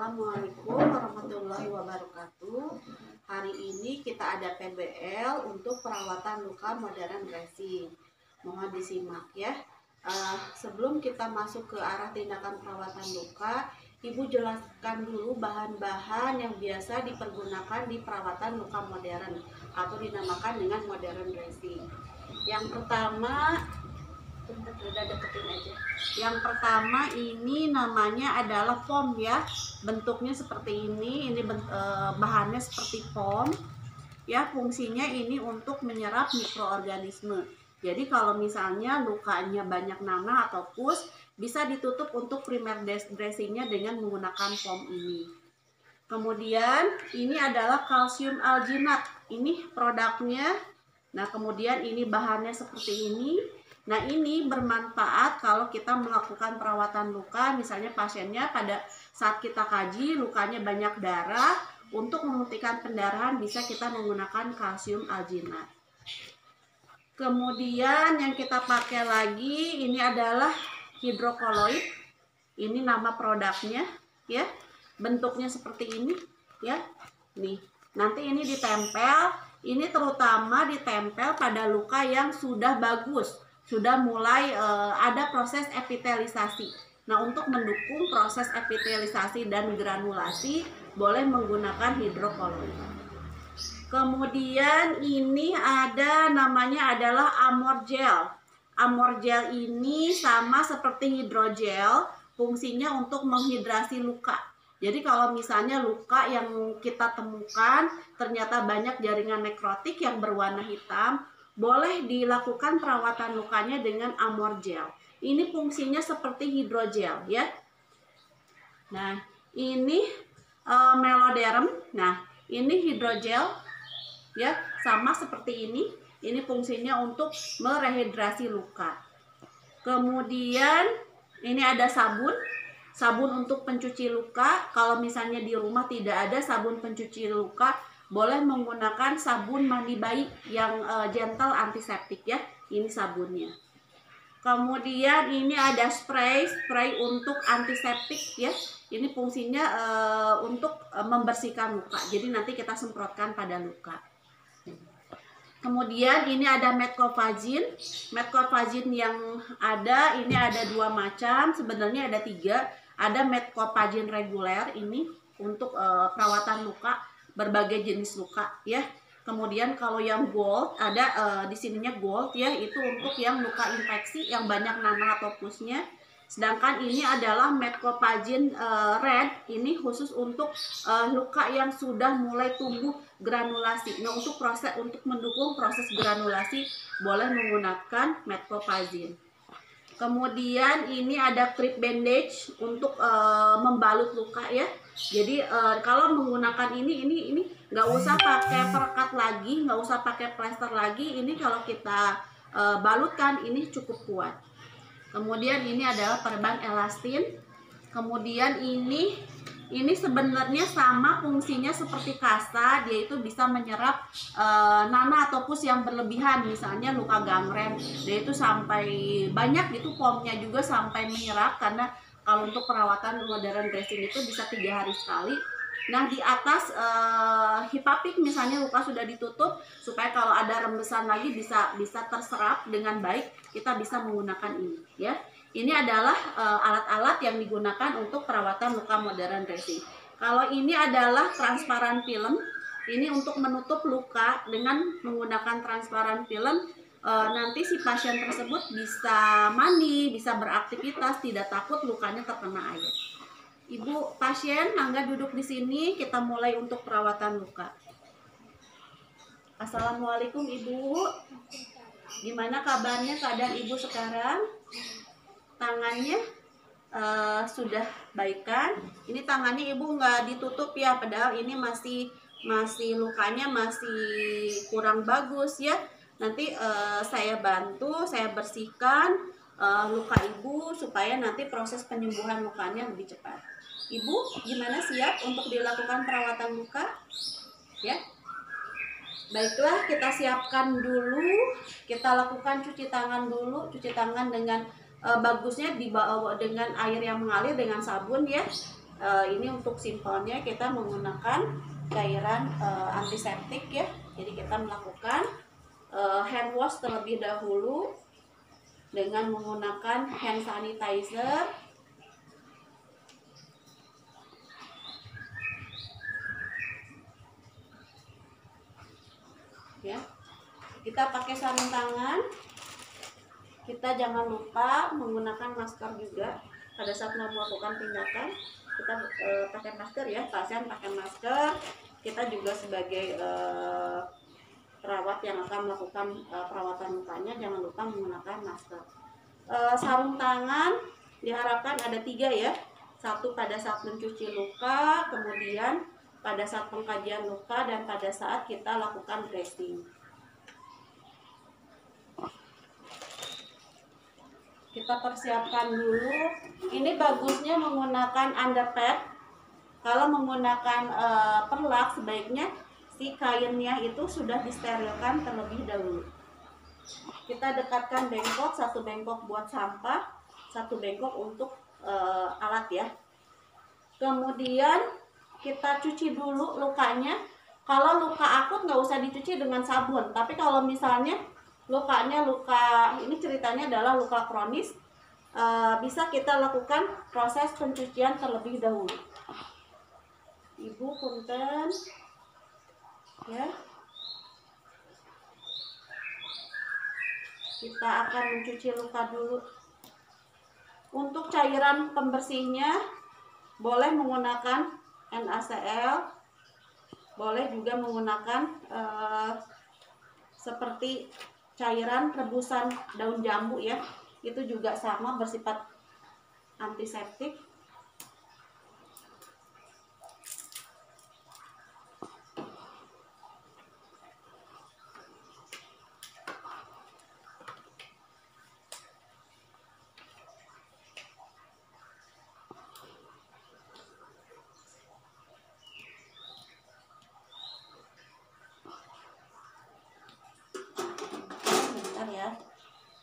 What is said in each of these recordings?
Assalamualaikum warahmatullahi wabarakatuh. Hari ini kita ada PBL untuk perawatan luka modern dressing. Mohon disimak ya. Sebelum kita masuk ke arah tindakan perawatan luka, Ibu jelaskan dulu bahan-bahan yang biasa dipergunakan di perawatan luka modern atau dinamakan dengan modern dressing. Yang pertama, Yang pertama ini namanya adalah foam ya. Bentuknya seperti ini. Bahannya seperti foam. Ya, fungsinya ini untuk menyerap mikroorganisme. Jadi kalau misalnya lukanya banyak nanah atau pus, bisa ditutup untuk primer dressingnya dengan menggunakan foam ini. Kemudian ini adalah kalsium alginat. Ini produknya. Nah, kemudian ini bahannya seperti ini. Nah, ini bermanfaat kalau kita melakukan perawatan luka, misalnya pasiennya pada saat kita kaji lukanya banyak darah, untuk menghentikan pendarahan bisa kita menggunakan kalsium alginat. Kemudian yang kita pakai lagi ini adalah hidrokoloid. Ini nama produknya ya. Bentuknya seperti ini ya. Nih, nanti ini ditempel, ini terutama ditempel pada luka yang sudah bagus. Sudah mulai ada proses epitelisasi. Nah, untuk mendukung proses epitelisasi dan granulasi, boleh menggunakan hidrokoloid. Kemudian ini ada namanya adalah amor gel. Amor gel ini sama seperti hidrogel, fungsinya untuk menghidrasi luka. Jadi kalau misalnya luka yang kita temukan ternyata banyak jaringan nekrotik yang berwarna hitam, boleh dilakukan perawatan lukanya dengan amor gel. Ini fungsinya seperti hidrogel ya. Nah, ini meloderm. Nah, ini hidrogel ya, sama seperti ini. Ini fungsinya untuk merehidrasi luka. Kemudian ini ada sabun. Sabun untuk pencuci luka. Kalau misalnya di rumah tidak ada sabun pencuci luka, boleh menggunakan sabun mandi bayi yang gentle antiseptik ya. Ini sabunnya. Kemudian ini ada spray untuk antiseptik ya. Ini fungsinya untuk membersihkan luka. Jadi nanti kita semprotkan pada luka. Kemudian ini ada metcopagin. Metcopagin yang ada ini ada dua macam. Sebenarnya ada tiga. Ada metcopagin reguler ini untuk perawatan luka, berbagai jenis luka ya. Kemudian kalau yang gold ada di sininya gold ya, itu untuk yang luka infeksi yang banyak nanah atau pusnya. Sedangkan ini adalah metcopagin red, ini khusus untuk luka yang sudah mulai tumbuh granulasi. Nah, untuk mendukung proses granulasi boleh menggunakan metcopagin. Kemudian ini ada crepe bandage untuk membalut luka ya. Jadi kalau menggunakan ini nggak usah pakai perekat lagi, nggak usah pakai plester lagi. Ini kalau kita balutkan ini cukup kuat. Kemudian ini adalah perban elastin. Kemudian ini sebenarnya sama fungsinya seperti kasa, dia itu bisa menyerap nanah atau pus yang berlebihan, misalnya luka gangren, dia itu sampai banyak gitu foamnya juga sampai menyerap, karena kalau untuk perawatan modern dressing itu bisa 3 hari sekali. Nah, di atas hipapik misalnya luka sudah ditutup, supaya kalau ada rembesan lagi bisa terserap dengan baik, kita bisa menggunakan ini ya. Ini adalah alat-alat yang digunakan untuk perawatan luka modern dressing. Kalau ini adalah transparan film, ini untuk menutup luka dengan menggunakan transparan film. Nanti si pasien tersebut bisa mandi, bisa beraktivitas, tidak takut lukanya terkena air. Ibu pasien, mangga duduk di sini, kita mulai untuk perawatan luka. Assalamualaikum Ibu. Gimana kabarnya, keadaan Ibu sekarang? Tangannya sudah baikan. Ini tangannya Ibu nggak ditutup ya, padahal ini masih lukanya masih kurang bagus ya. Nanti saya bantu, saya bersihkan luka Ibu supaya nanti proses penyembuhan lukanya lebih cepat. Ibu gimana, siap untuk dilakukan perawatan luka? Ya. Baiklah, kita siapkan dulu. Kita lakukan cuci tangan dulu. Cuci tangan dengan bagusnya dibawa dengan air yang mengalir dengan sabun ya. Ini untuk simpelnya kita menggunakan cairan antiseptik ya. Jadi kita melakukan hand wash terlebih dahulu dengan menggunakan hand sanitizer. Ya, kita pakai sarung tangan. Kita jangan lupa menggunakan masker juga pada saat mau melakukan tindakan. Kita pakai masker ya, pasien pakai masker. Kita juga sebagai perawat yang akan melakukan perawatan lukanya jangan lupa menggunakan masker. Sarung tangan diharapkan ada 3 ya. 1 pada saat mencuci luka, kemudian pada saat pengkajian luka, dan pada saat kita lakukan dressing. Kita persiapkan dulu. Ini bagusnya menggunakan underpad. Kalau menggunakan perlak, sebaiknya si kainnya itu sudah disterilkan terlebih dahulu. Kita dekatkan bengkok, 1 bengkok buat sampah, 1 bengkok untuk alat ya. Kemudian kita cuci dulu lukanya. Kalau luka akut nggak usah dicuci dengan sabun, tapi kalau misalnya lukanya ini ceritanya adalah luka kronis, bisa kita lakukan proses pencucian terlebih dahulu. Ibu punten ya, kita akan mencuci luka dulu. Untuk cairan pembersihnya boleh menggunakan NaCl, boleh juga menggunakan seperti cairan rebusan daun jambu ya, itu juga sama bersifat antiseptik.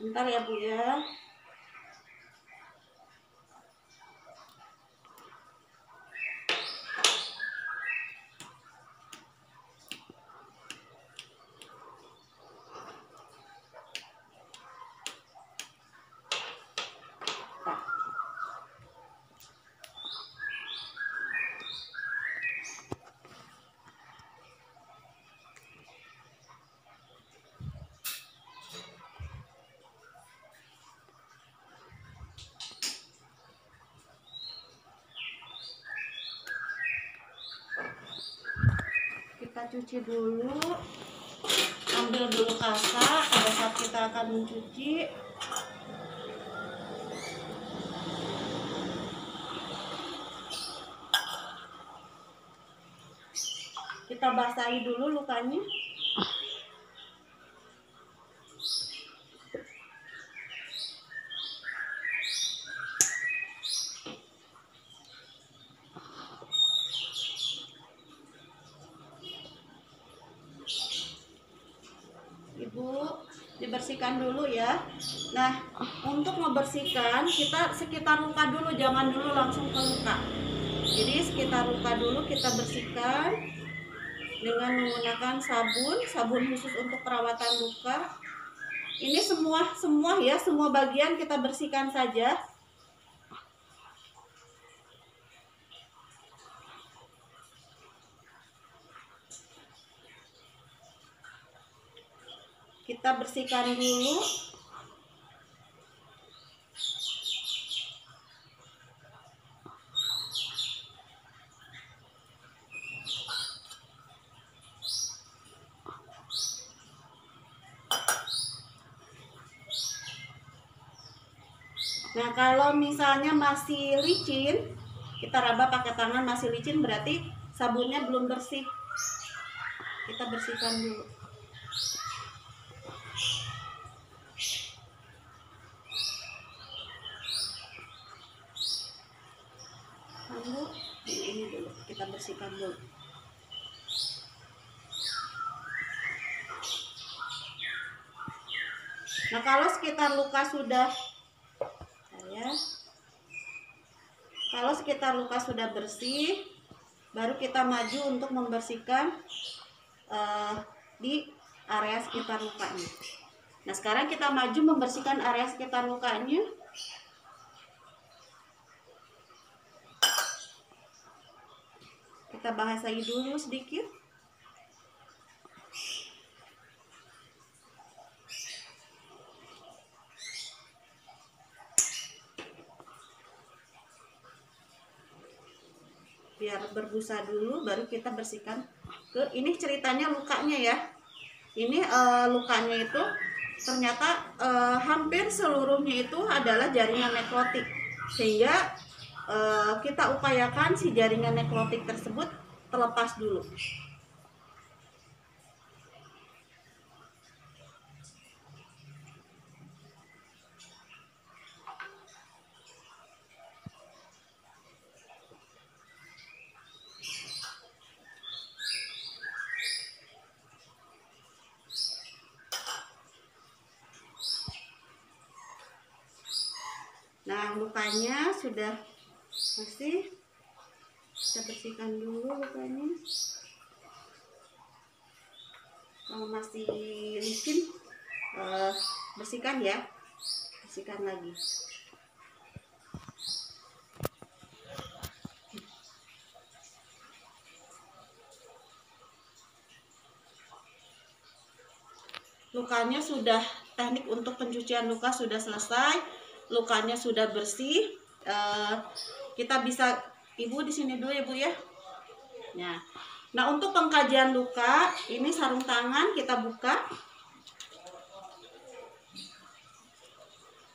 Bentar ya Bu ya. Kita cuci dulu, ambil dulu kasa pada saat kita akan mencuci. Kita basahi dulu lukanya. Ibu dibersihkan dulu ya. Nah, untuk membersihkan kita sekitar luka dulu, jangan dulu langsung ke luka. Jadi sekitar luka dulu kita bersihkan dengan menggunakan sabun khusus untuk perawatan luka. Ini semua bagian kita bersihkan saja. Kita bersihkan dulu. Nah, kalau misalnya masih licin, kita raba pakai tangan, masih licin berarti sabunnya belum bersih. Kita bersihkan dulu. Ini dulu kita bersihkan dulu. Nah, kalau sekitar luka sudah Kalau sekitar luka sudah bersih, baru kita maju untuk membersihkan di area sekitar lukanya. Nah, sekarang kita maju membersihkan area sekitar lukanya. Kita basahi dulu sedikit. Biar berbusa dulu, baru kita bersihkan ke ini. Ceritanya lukanya ya, ini lukanya itu ternyata hampir seluruhnya itu adalah jaringan nekrotik, sehingga kita upayakan si jaringan nekrotik tersebut terlepas dulu. Nah, lukanya sudah bersih, kita bersihkan dulu lukanya. Kalau masih licin, bersihkan ya, bersihkan lagi. Lukanya sudah, teknik untuk pencucian luka sudah selesai. Lukanya sudah bersih. Kita bisa, Ibu di sini dulu ya Bu ya. Nah, untuk pengkajian luka, ini sarung tangan kita buka.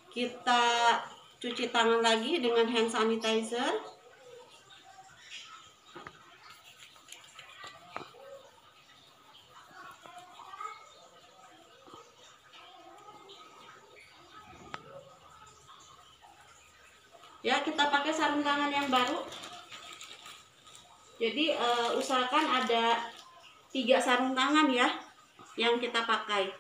Kita cuci tangan lagi dengan hand sanitizer. Ya, kita pakai sarung tangan yang baru. Jadi usahakan ada 3 sarung tangan ya yang kita pakai.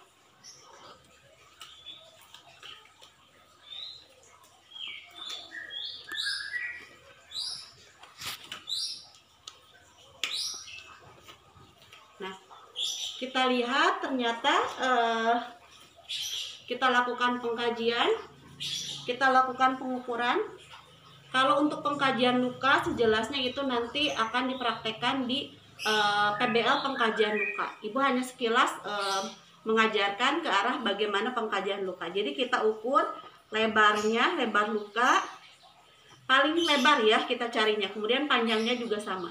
Nah, kita lihat ternyata kita lakukan pengkajian, kita lakukan pengukuran. Kalau untuk pengkajian luka sejelasnya itu nanti akan dipraktekkan di PBL pengkajian luka. Ibu hanya sekilas mengajarkan ke arah bagaimana pengkajian luka. Jadi kita ukur lebarnya, lebar luka paling lebar ya kita carinya. Kemudian panjangnya juga sama,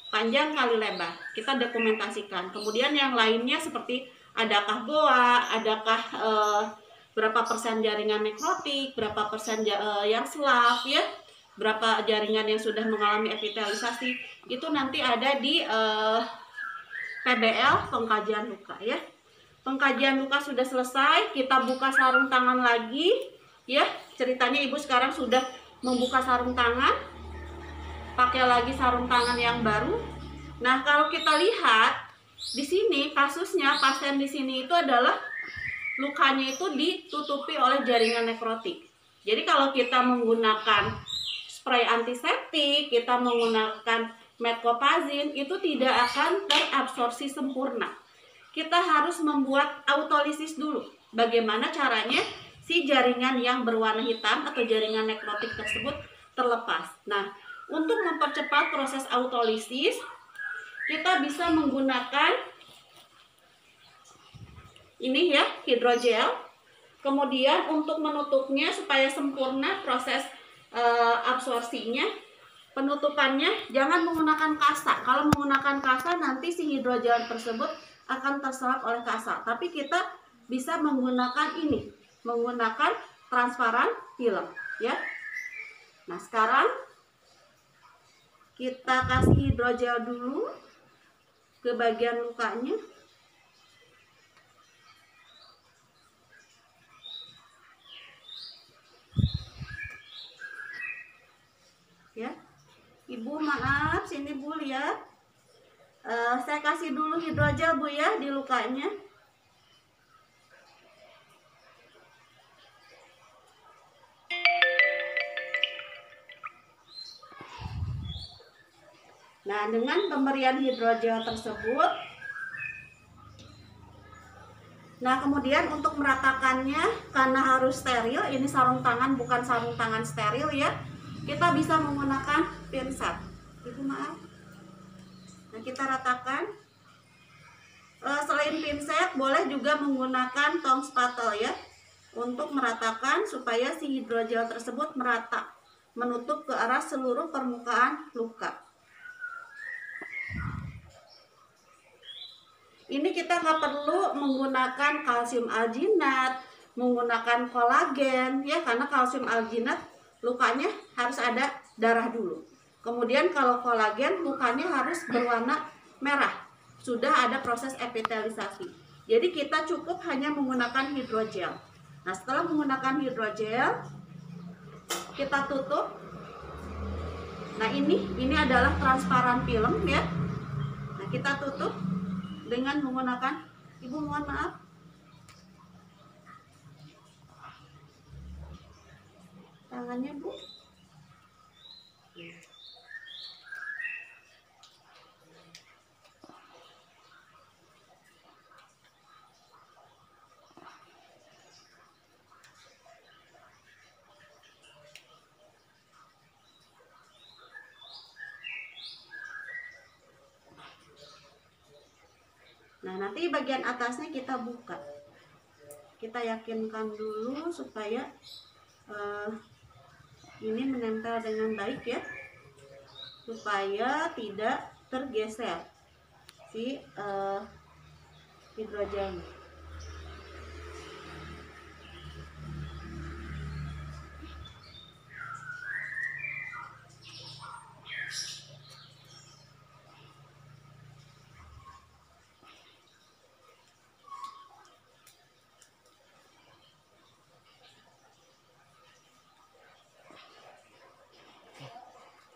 panjang kali lebar. Kita dokumentasikan. Kemudian yang lainnya seperti adakah goa, adakah berapa persen jaringan nekrotik, berapa persen yang selaf ya, berapa jaringan yang sudah mengalami epitelisasi, itu nanti ada di PBL pengkajian luka ya. Pengkajian luka sudah selesai, kita buka sarung tangan lagi ya. Ceritanya Ibu sekarang sudah membuka sarung tangan, pakai lagi sarung tangan yang baru. Nah, kalau kita lihat di sini kasusnya, pasien di sini itu adalah lukanya itu ditutupi oleh jaringan nekrotik. Jadi kalau kita menggunakan spray antiseptik, kita menggunakan metcopazin, itu tidak akan terabsorpsi sempurna. Kita harus membuat autolisis dulu. Bagaimana caranya si jaringan yang berwarna hitam atau jaringan nekrotik tersebut terlepas. Nah, untuk mempercepat proses autolisis, kita bisa menggunakan ini ya, hidrogel. Kemudian untuk menutupnya supaya sempurna proses absorpsinya, penutupannya jangan menggunakan kasa. Kalau menggunakan kasa nanti si hidrogel tersebut akan terserap oleh kasa. Tapi kita bisa menggunakan ini, menggunakan transparan film ya. Nah, sekarang kita kasih hidrogel dulu ke bagian lukanya. Ya, Ibu maaf, sini Bu lihat. Saya kasih dulu hidrogel Bu ya di lukanya. Nah, dengan pemberian hidrogel tersebut, nah kemudian untuk meratakannya, karena harus steril, ini sarung tangan bukan sarung tangan steril ya, kita bisa menggunakan pinset. Ibu maaf. Nah, kita ratakan. Selain pinset, boleh juga menggunakan tong spattle ya, untuk meratakan supaya si hidrogel tersebut merata, menutup ke arah seluruh permukaan luka. Ini kita nggak perlu menggunakan kalsium alginat, menggunakan kolagen ya, karena kalsium alginat lukanya harus ada darah dulu. Kemudian kalau kolagen lukanya harus berwarna merah, sudah ada proses epitelisasi. Jadi kita cukup hanya menggunakan hidrogel. Nah, setelah menggunakan hidrogel, kita tutup. Nah, ini adalah transparan film ya. Nah, kita tutup dengan menggunakan, Ibu mohon maaf, tangannya Bu. Nah, nanti bagian atasnya kita buka. Kita yakinkan dulu supaya ini menempel dengan baik ya, supaya tidak tergeser si hidrogelnya.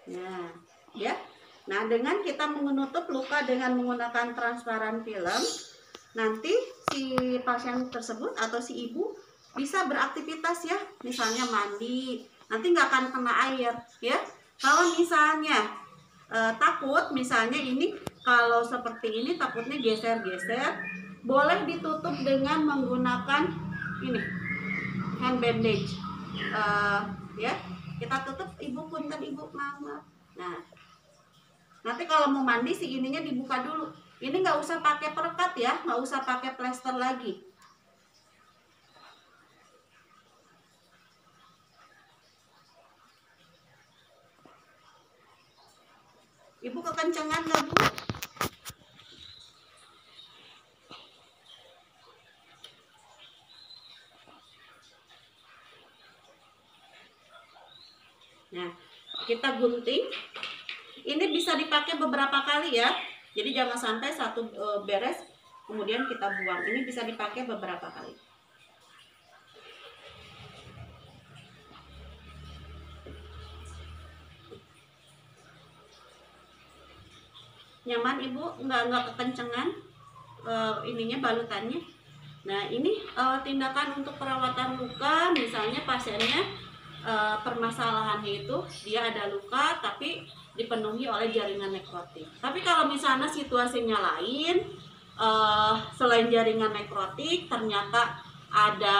Nah, ya. Nah, dengan kita menutup luka dengan menggunakan transparan film, nanti si pasien tersebut atau si ibu bisa beraktivitas ya, misalnya mandi, nanti nggak akan kena air ya. Kalau misalnya takut, misalnya ini kalau seperti ini takutnya geser-geser, boleh ditutup dengan menggunakan ini hand bandage ya. Kita tutup, Ibu punten Ibu, maaf. Nah, nanti kalau mau mandi si ininya dibuka dulu. Ini nggak usah pakai perekat ya, nggak usah pakai plester lagi. Ibu kekencengan nggak Bu? Nah, kita gunting. Ini bisa dipakai beberapa kali ya. Jadi jangan sampai satu beres kemudian kita buang. Ini bisa dipakai beberapa kali. Nyaman Ibu, nggak kekencengan ininya balutannya. Nah, ini tindakan untuk perawatan luka, misalnya pasiennya permasalahannya itu dia ada luka tapi dipenuhi oleh jaringan nekrotik. Tapi kalau misalnya situasinya lain, selain jaringan nekrotik ternyata ada,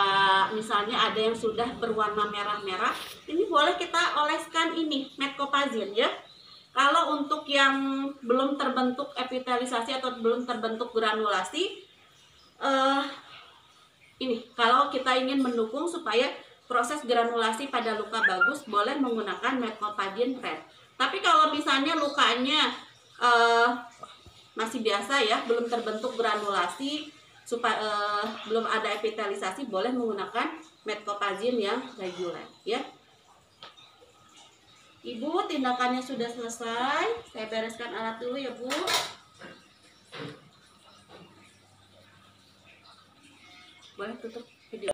misalnya ada yang sudah berwarna merah-merah, ini boleh kita oleskan ini metcopazin ya. Kalau untuk yang belum terbentuk epitelisasi atau belum terbentuk granulasi, ini kalau kita ingin mendukung supaya proses granulasi pada luka bagus, boleh menggunakan metcopazin red. Tapi kalau misalnya lukanya masih biasa ya, belum terbentuk granulasi, supaya belum ada epitelisasi, boleh menggunakan metcopazin yang reguler ya. Ibu, tindakannya sudah selesai. Saya bereskan alat dulu ya Bu. Boleh tutup video.